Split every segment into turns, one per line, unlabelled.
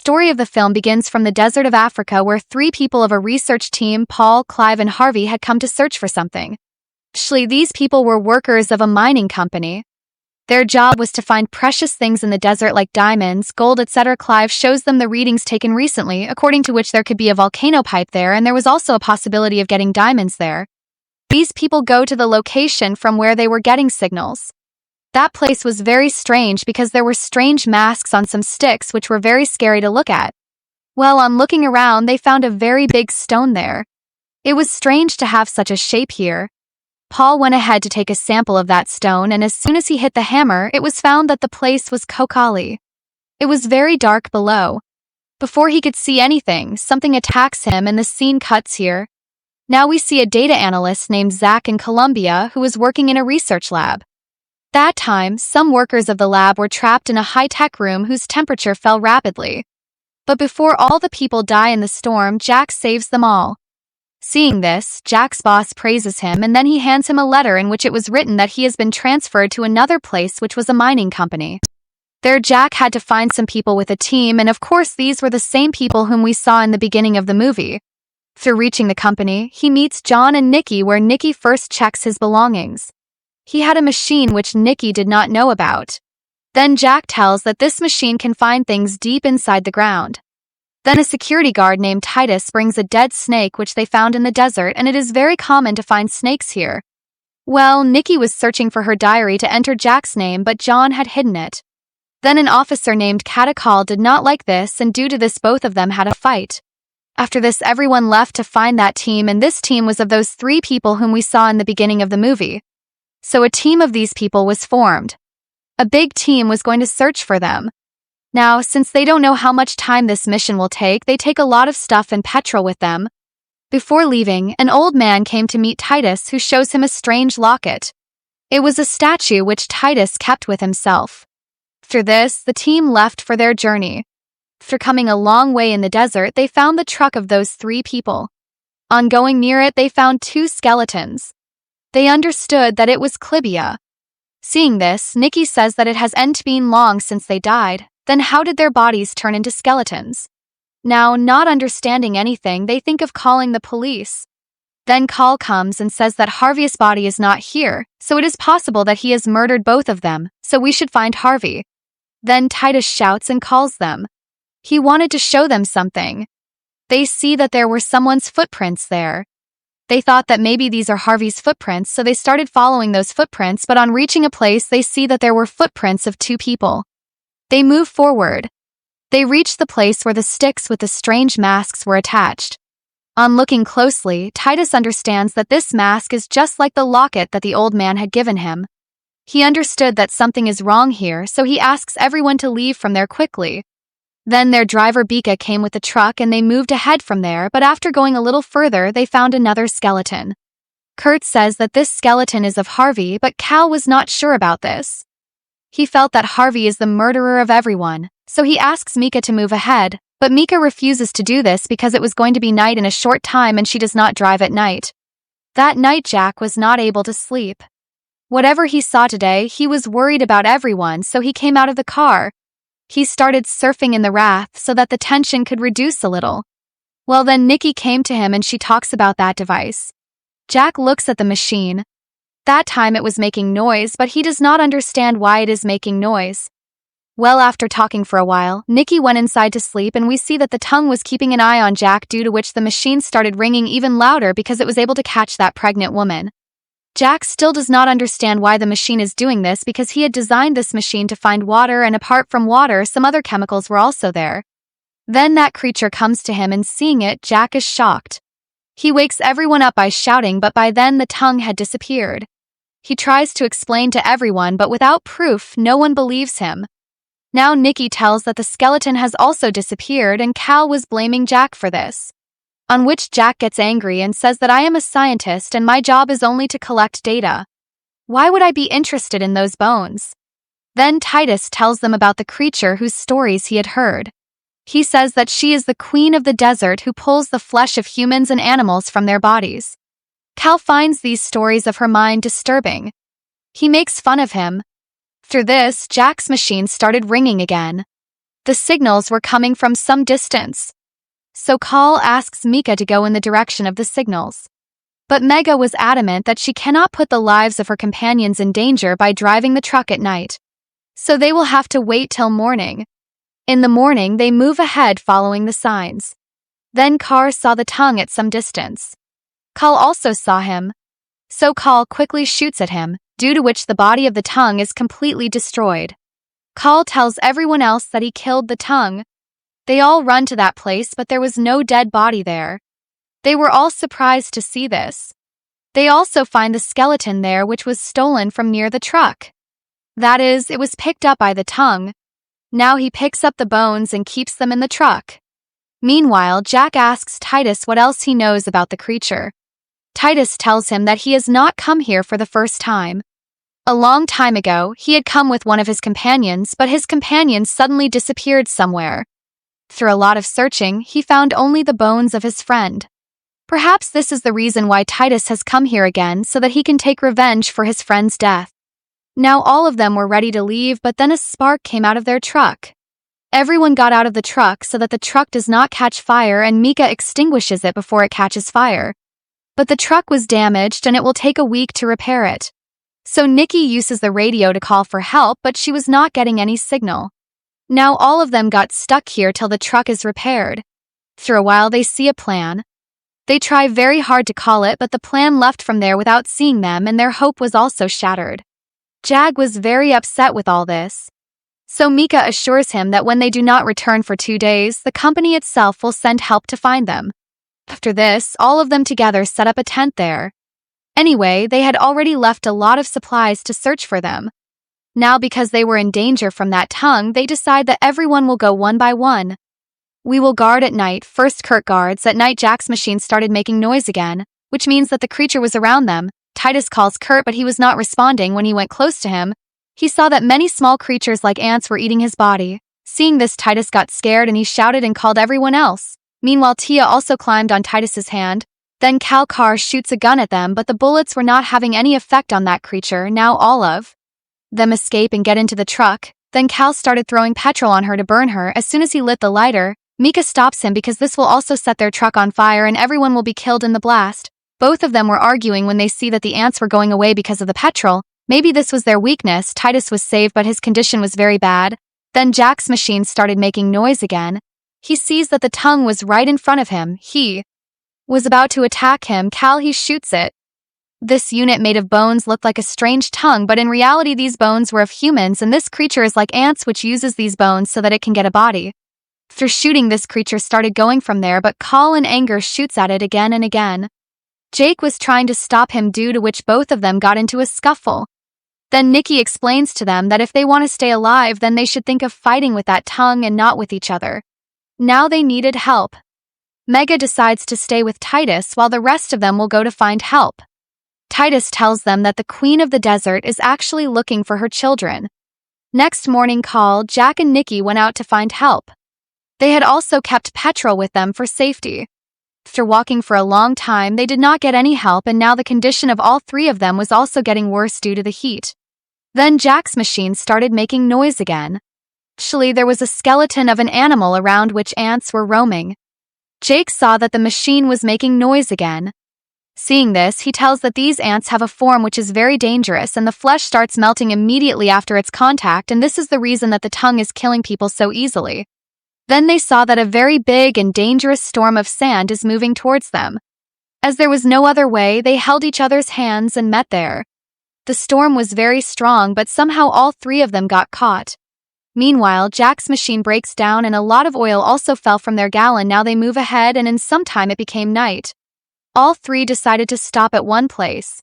story of the film begins from the desert of Africa where three people of a research team, Paul, Clive, and Harvey, had come to search for something. Actually, these people were workers of a mining company. Their job was to find precious things in the desert like diamonds, gold, etc. Clive shows them the readings taken recently, according to which there could be a volcano pipe there and there was also a possibility of getting diamonds there. These people go to the location from where they were getting signals. That place was very strange because there were strange masks on some sticks which were very scary to look at. Well, on looking around, they found a very big stone there. It was strange to have such a shape here. Paul went ahead to take a sample of that stone, and as soon as he hit the hammer, it was found that the place was Kokali. It was very dark below. Before he could see anything, something attacks him and the scene cuts here. Now we see a data analyst named Zach in Colombia who was working in a research lab. That time, some workers of the lab were trapped in a high-tech room whose temperature fell rapidly. But before all the people die in the storm, Jack saves them all. Seeing this, Jack's boss praises him and then he hands him a letter in which it was written that he has been transferred to another place which was a mining company. There Jack had to find some people with a team, and of course these were the same people whom we saw in the beginning of the movie. Through reaching the company, he meets John and Nikki where Nikki first checks his belongings. He had a machine which Nikki did not know about. Then Jack tells that this machine can find things deep inside the ground. Then a security guard named Titus brings a dead snake which they found in the desert, and it is very common to find snakes here. Well, Nikki was searching for her diary to enter Jack's name, but John had hidden it. Then an officer named Katakal did not like this, and due to this both of them had a fight. After this, everyone left to find that team, and this team was of those three people whom we saw in the beginning of the movie. So a team of these people was formed. A big team was going to search for them. Now, since they don't know how much time this mission will take, they take a lot of stuff and petrol with them. Before leaving, an old man came to meet Titus who shows him a strange locket. It was a statue which Titus kept with himself. After this, the team left for their journey. After coming a long way in the desert, they found the truck of those three people. On going near it, they found two skeletons. They understood that it was Clibia. Seeing this, Nikki says that it has been long since they died. Then how did their bodies turn into skeletons? Now, not understanding anything, they think of calling the police. Then call comes and says that Harvey's body is not here, so it is possible that he has murdered both of them, so we should find Harvey. Then Titus shouts and calls them. He wanted to show them something. They see that there were someone's footprints there. They thought that maybe these are Harvey's footprints, so they started following those footprints, but on reaching a place they see that there were footprints of two people. They move forward. They reach the place where the sticks with the strange masks were attached. On looking closely, Titus understands that this mask is just like the locket that the old man had given him. He understood that something is wrong here, so he asks everyone to leave from there quickly. Then their driver Bika came with the truck and they moved ahead from there, but after going a little further they found another skeleton. Kurt says that this skeleton is of Harvey, but Cal was not sure about this. He felt that Harvey is the murderer of everyone, so he asks Mika to move ahead, but Mika refuses to do this because it was going to be night in a short time and she does not drive at night. That night Jack was not able to sleep. Whatever he saw today, he was worried about everyone, so he came out of the car. He started surfing in the wrath so that the tension could reduce a little. Well, then Nikki came to him and she talks about that device. Jack looks at the machine. That time it was making noise, but he does not understand why it is making noise. Well, after talking for a while, Nikki went inside to sleep and we see that the tongue was keeping an eye on Jack, due to which the machine started ringing even louder because it was able to catch that pregnant woman. Jack still does not understand why the machine is doing this because he had designed this machine to find water, and apart from water, some other chemicals were also there. Then that creature comes to him and seeing it, Jack is shocked. He wakes everyone up by shouting, but by then the tongue had disappeared. He tries to explain to everyone, but without proof, no one believes him. Now Nikki tells that the skeleton has also disappeared and Cal was blaming Jack for this. On which Jack gets angry and says that I am a scientist and my job is only to collect data. Why would I be interested in those bones? Then Titus tells them about the creature whose stories he had heard. He says that she is the queen of the desert who pulls the flesh of humans and animals from their bodies. Cal finds these stories of her mind disturbing. He makes fun of him. After this, Jack's machine started ringing again. The signals were coming from some distance. So Call asks Mika to go in the direction of the signals. But Mega was adamant that she cannot put the lives of her companions in danger by driving the truck at night. So they will have to wait till morning. In the morning, they move ahead following the signs. Then Car saw the tongue at some distance. Call also saw him. So Call quickly shoots at him, due to which the body of the tongue is completely destroyed. Call tells everyone else that he killed the tongue. They all run to that place, but there was no dead body there. They were all surprised to see this. They also find the skeleton there, which was stolen from near the truck. That is, it was picked up by the tongue. Now he picks up the bones and keeps them in the truck. Meanwhile, Jack asks Titus what else he knows about the creature. Titus tells him that he has not come here for the first time. A long time ago, he had come with one of his companions, but his companion suddenly disappeared somewhere. Through a lot of searching, he found only the bones of his friend. Perhaps this is the reason why Titus has come here again, so that he can take revenge for his friend's death. Now all of them were ready to leave, but then a spark came out of their truck. Everyone got out of the truck so that the truck does not catch fire, and Mika extinguishes it before it catches fire. But the truck was damaged and it will take a week to repair it. So Nikki uses the radio to call for help, but she was not getting any signal. Now all of them got stuck here till the truck is repaired. Through a while they see a plan. They try very hard to call it, but the plan left from there without seeing them, and their hope was also shattered. Jag was very upset with all this. So Mika assures him that when they do not return for 2 days, the company itself will send help to find them. After this, all of them together set up a tent there. Anyway, they had already left a lot of supplies to search for them. Now because they were in danger from that tongue, they decide that everyone will go one by one. We will guard at night. First Kurt guards. At night Jack's machine started making noise again, which means that the creature was around them. Titus calls Kurt, but he was not responding. When he went close to him, he saw that many small creatures like ants were eating his body. Seeing this, Titus got scared and he shouted and called everyone else. Meanwhile, Tia also climbed on Titus's hand. Then Cal Carr shoots a gun at them, but the bullets were not having any effect on that creature. Now all of them escape and get into the truck. Then Cal started throwing petrol on her to burn her. As soon as he lit the lighter, Mika stops him because this will also set their truck on fire and everyone will be killed in the blast. Both of them were arguing when they see that the ants were going away because of the petrol. Maybe this was their weakness. Titus was saved, but his condition was very bad. Then Jack's machine started making noise again. He sees that the tongue was right in front of him. He was about to attack him. He shoots it. This unit made of bones looked like a strange tongue, but in reality these bones were of humans, and this creature is like ants, which uses these bones so that it can get a body. Through shooting, this creature started going from there, but Call in anger shoots at it again and again. Jake was trying to stop him, due to which both of them got into a scuffle. Then Nikki explains to them that if they want to stay alive, then they should think of fighting with that tongue and not with each other. Now they needed help. Mega decides to stay with Titus while the rest of them will go to find help. Titus tells them that the Queen of the Desert is actually looking for her children. Next morning, Jack and Nikki went out to find help. They had also kept petrol with them for safety. After walking for a long time, they did not get any help, and now the condition of all three of them was also getting worse due to the heat. Then Jack's machine started making noise again. Actually, there was a skeleton of an animal around which ants were roaming. Jake saw that the machine was making noise again. Seeing this, he tells that these ants have a form which is very dangerous, and the flesh starts melting immediately after its contact, and this is the reason that the tongue is killing people so easily. Then they saw that a very big and dangerous storm of sand is moving towards them. As there was no other way, they held each other's hands and met there. The storm was very strong, but somehow all three of them got caught. Meanwhile, Jack's machine breaks down and a lot of oil also fell from their gallon. Now they move ahead, and in some time it became night. All three decided to stop at one place.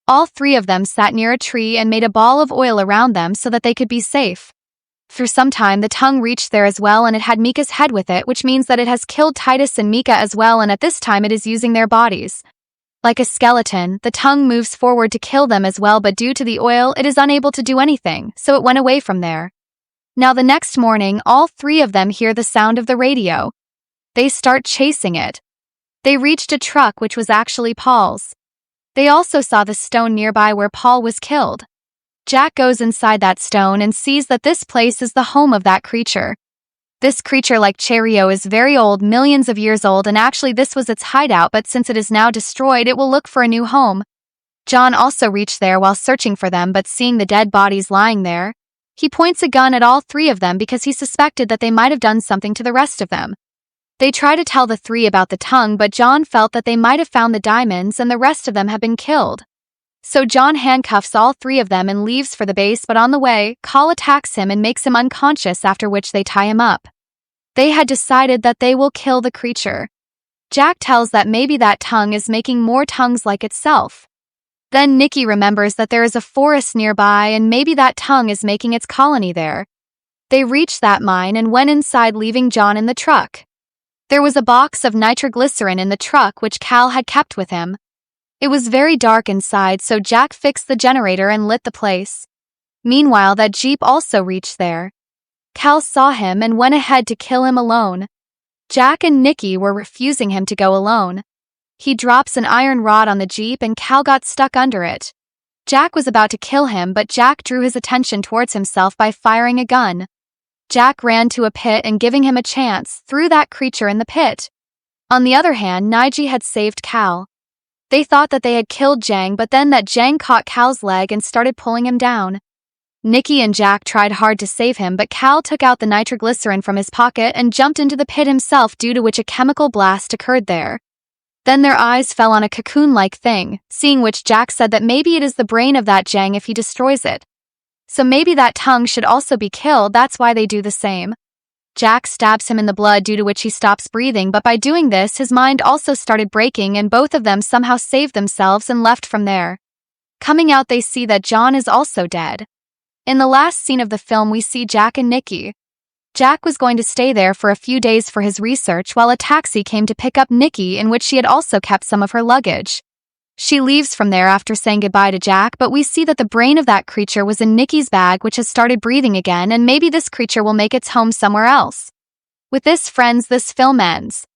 All three of them sat near a tree and made a ball of oil around them so that they could be safe. For some time, the tongue reached there as well, and it had Mika's head with it, which means that it has killed Titus and Mika as well, and at this time it is using their bodies. Like a skeleton, the tongue moves forward to kill them as well, but due to the oil, it is unable to do anything, so it went away from there. Now the next morning, all three of them hear the sound of the radio. They start chasing it. They reached a truck which was actually Paul's. They also saw the stone nearby where Paul was killed. Jack goes inside that stone and sees that this place is the home of that creature. This creature like Cheerio is very old, millions of years old, and actually this was its hideout, but since it is now destroyed, it will look for a new home. John also reached there while searching for them, but seeing the dead bodies lying there, he points a gun at all three of them because he suspected that they might have done something to the rest of them. They try to tell the three about the tongue, but John felt that they might have found the diamonds and the rest of them have been killed. So John handcuffs all three of them and leaves for the base, but on the way, Cal attacks him and makes him unconscious, after which they tie him up. They had decided that they will kill the creature. Jack tells that maybe that tongue is making more tongues like itself. Then Nikki remembers that there is a forest nearby and maybe that tongue is making its colony there. They reached that mine and went inside, leaving John in the truck. There was a box of nitroglycerin in the truck which Cal had kept with him. It was very dark inside, so Jack fixed the generator and lit the place. Meanwhile, that Jeep also reached there. Cal saw him and went ahead to kill him alone. Jack and Nikki were refusing him to go alone. He drops an iron rod on the Jeep and Cal got stuck under it. Jack was about to kill him, but Jack drew his attention towards himself by firing a gun. Jack ran to a pit and, giving him a chance, threw that creature in the pit. On the other hand, Nige had saved Cal. They thought that they had killed Jang, but then that Jang caught Cal's leg and started pulling him down. Nikki and Jack tried hard to save him, but Cal took out the nitroglycerin from his pocket and jumped into the pit himself, due to which a chemical blast occurred there. Then their eyes fell on a cocoon-like thing, seeing which Jack said that maybe it is the brain of that Jang if he destroys it. So maybe that tongue should also be killed, that's why they do the same. Jack stabs him in the blood, due to which he stops breathing, but by doing this his mind also started breaking and both of them somehow saved themselves and left from there. Coming out, they see that John is also dead. In the last scene of the film we see Jack and Nikki. Jack was going to stay there for a few days for his research while a taxi came to pick up Nikki, in which she had also kept some of her luggage. She leaves from there after saying goodbye to Jack, but we see that the brain of that creature was in Nikki's bag, which has started breathing again, and maybe this creature will make its home somewhere else. With this, friends, this film ends.